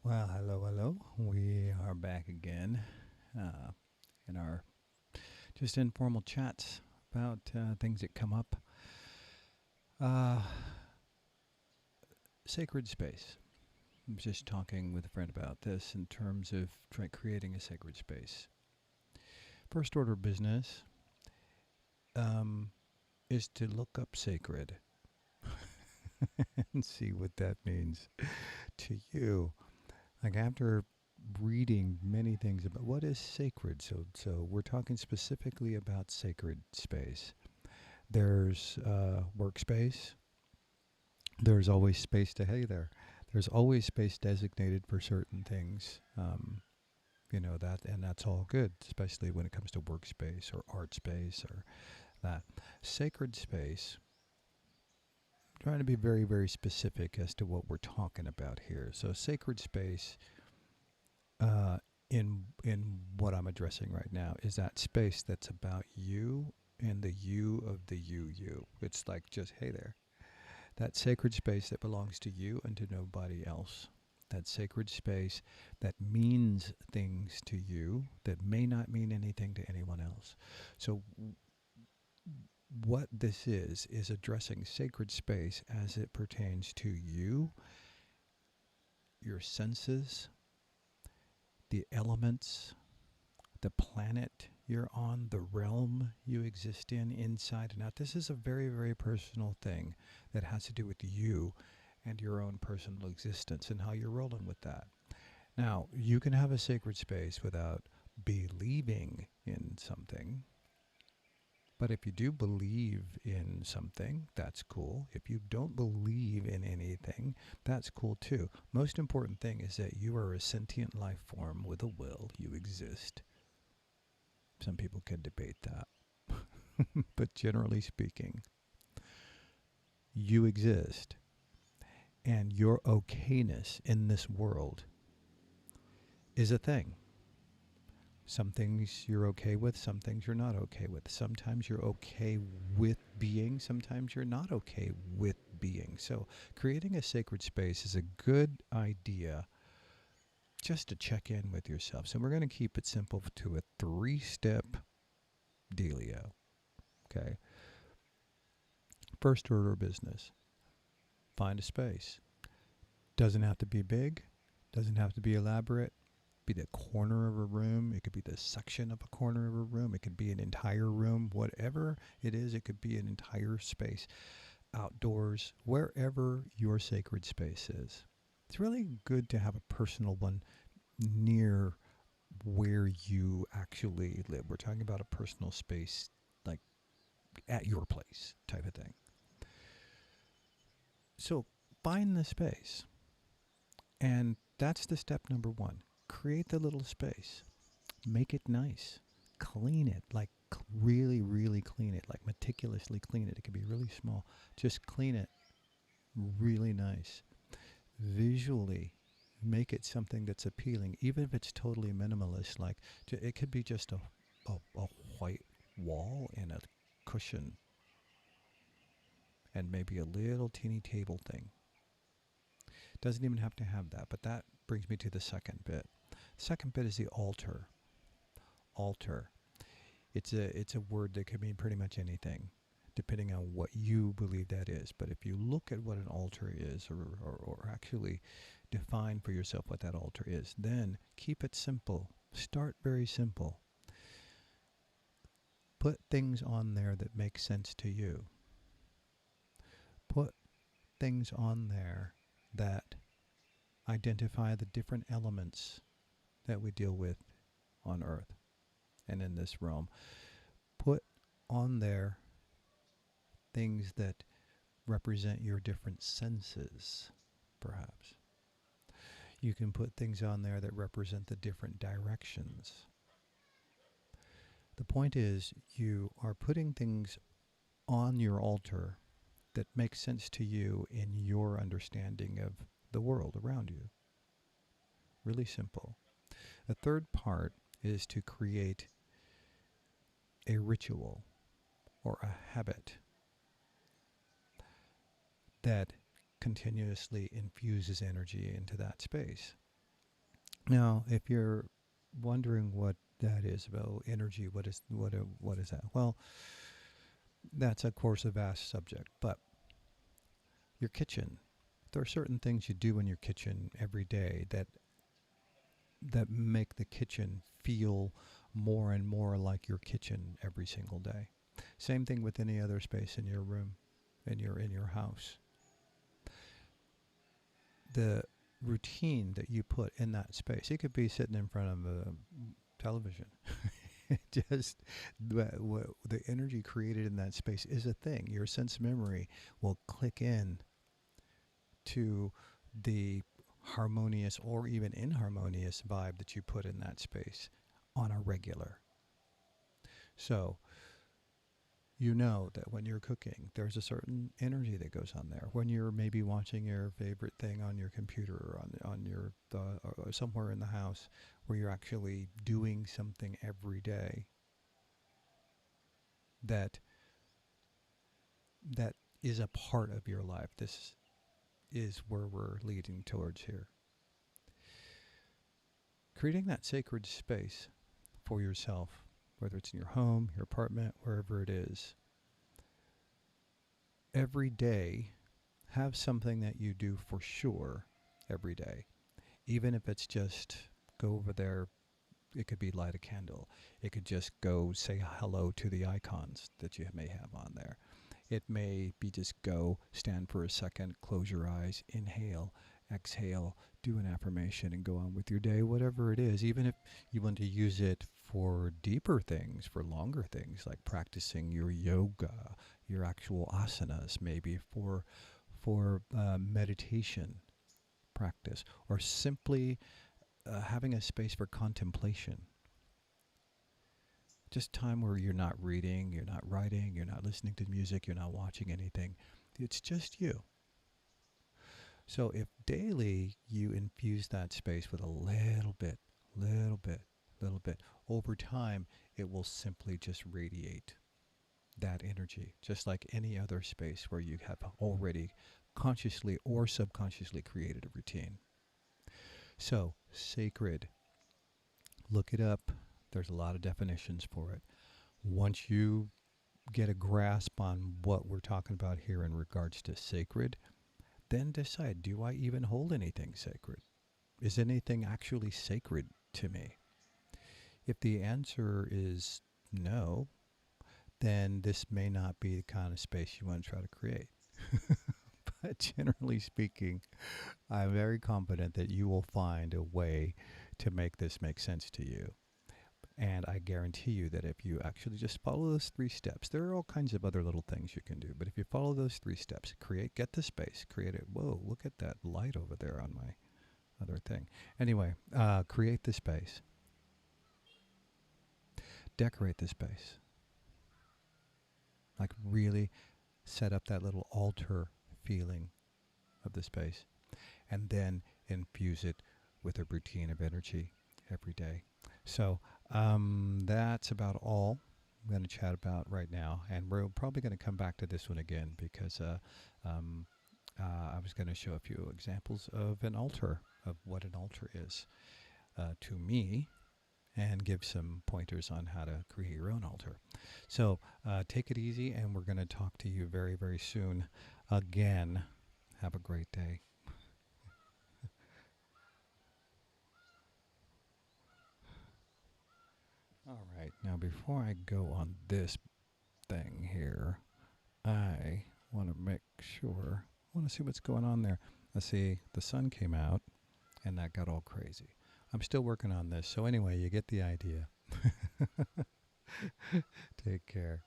Well, hello, hello. We are back again uh, in our just informal chats about things that come up. Uh, Sacred space. I was just talking with a friend about this in terms of creating a sacred space. First order of business um, is to look up sacred and see what that means to you. Like after reading many things about what is sacred, so we're talking specifically about sacred space. There's workspace. There's always space to hey there. There's always space designated for certain things. That, and that's all good, especially when it comes to workspace or art space or that sacred space. I'm trying to be very, very specific as to what we're talking about here. So sacred space, uh, in what I'm addressing right now, is that space that's about you and the you of the you. It's like just hey there. That sacred space that belongs to you and to nobody else. That sacred space that means things to you that may not mean anything to anyone else. So, what this is addressing sacred space as it pertains to you, your senses, the elements, the planet you're on, the realm you exist in, inside and out. This is a very, very personal thing that has to do with you and your own personal existence and how you're rolling with that. Now, you can have a sacred space without believing in something, but if you do believe in something, that's cool. If you don't believe in anything, that's cool too. Most important thing is that you are a sentient life form with a will. You exist. Some people can debate that. But generally speaking, you exist. And your okayness in this world is a thing. Some things you're okay with, some things you're not okay with. Sometimes you're okay with being, sometimes you're not okay with being. So, creating a sacred space is a good idea just to check in with yourself. So, we're going to keep it simple to a 3-step dealio. Okay. First order of business, find a space. Doesn't have to be big, doesn't have to be elaborate. Be the corner of a room, it could be the section of a corner of a room, it could be an entire room, whatever it is, it could be an entire space, outdoors, wherever your sacred space is. It's really good to have a personal one near where you actually live. We're talking about a personal space, like at your place type of thing. So find the space. And that's the step number one. Create the little space. Make it nice. Clean it, like really, really clean it, like meticulously clean it. It can be really small. Just clean it really nice. Visually, make it something that's appealing, even if it's totally minimalist. Like it could be just a white wall and a cushion and maybe a little teeny table thing. Doesn't even have to have that, but that brings me to the second bit. Second bit is the altar. Altar. It's a word that could mean pretty much anything, depending on what you believe that is. But if you look at what an altar is, or actually define for yourself what that altar is, then keep it simple. Start very simple. Put things on there that make sense to you. Put things on there that identify the different elements that we deal with on Earth and in this realm. Put on there things that represent your different senses, perhaps. You can put things on there that represent the different directions. The point is, you are putting things on your altar that make sense to you in your understanding of the world around you. Really simple. The third part is to create a ritual or a habit that continuously infuses energy into that space. Now, if you're wondering what that is about energy, what is that? Well, that's of course a vast subject, but your kitchen. There are certain things you do in your kitchen every day that make the kitchen feel more and more like your kitchen every single day. Same thing with any other space in your room, in your house. The routine that you put in that space. It could be sitting in front of a television. Just the energy created in that space is a thing. Your sense memory will click in to the harmonious or even inharmonious vibe that you put in that space on a regular. So you know that when you're cooking, there's a certain energy that goes on there. When you're maybe watching your favorite thing on your computer or on your or somewhere in the house where you're actually doing something every day that that is a part of your life. This is where we're leading towards here. Creating that sacred space for yourself, whether it's in your home, your apartment, wherever it is. Every day, have something that you do for sure every day. Even if it's just go over there, it could be light a candle. It could just go say hello to the icons that you may have on there. It may be just go stand for a second, close your eyes, inhale, exhale, do an affirmation, and go on with your day, whatever it is. Even if you want to use it for deeper things, for longer things, like practicing your yoga, your actual asanas, maybe for meditation practice, or simply having a space for contemplation. Just time where you're not reading, you're not writing, you're not listening to music, you're not watching anything. It's just you. So if daily you infuse that space with a little bit, little bit, over time it will simply just radiate that energy, just like any other space where you have already consciously or subconsciously created a routine. So, sacred, look it up. There's a lot of definitions for it. Once you get a grasp on what we're talking about here in regards to sacred, then decide, do I even hold anything sacred? Is anything actually sacred to me? If the answer is no, then this may not be the kind of space you want to try to create. But generally speaking, I'm very confident that you will find a way to make this make sense to you. And I guarantee you that if you actually just follow those 3 steps, there are all kinds of other little things you can do. But if you follow those 3 steps, get the space, create it. Whoa, look at that light over there on my other thing. Anyway, create the space, decorate the space, like really set up that little altar feeling of the space, and then infuse it with a routine of energy every day. So that's about all I'm going to chat about right now, and we're probably going to come back to this one again because I was going to show a few examples of an altar, of what an altar is to me, and give some pointers on how to create your own altar. So take it easy, and we're going to talk to you very, very soon again. Have a great day. All right, now before I go on this thing here, I want to make sure, I want to see what's going on there. Let's see, the sun came out, and that got all crazy. I'm still working on this, so anyway, you get the idea. Take care.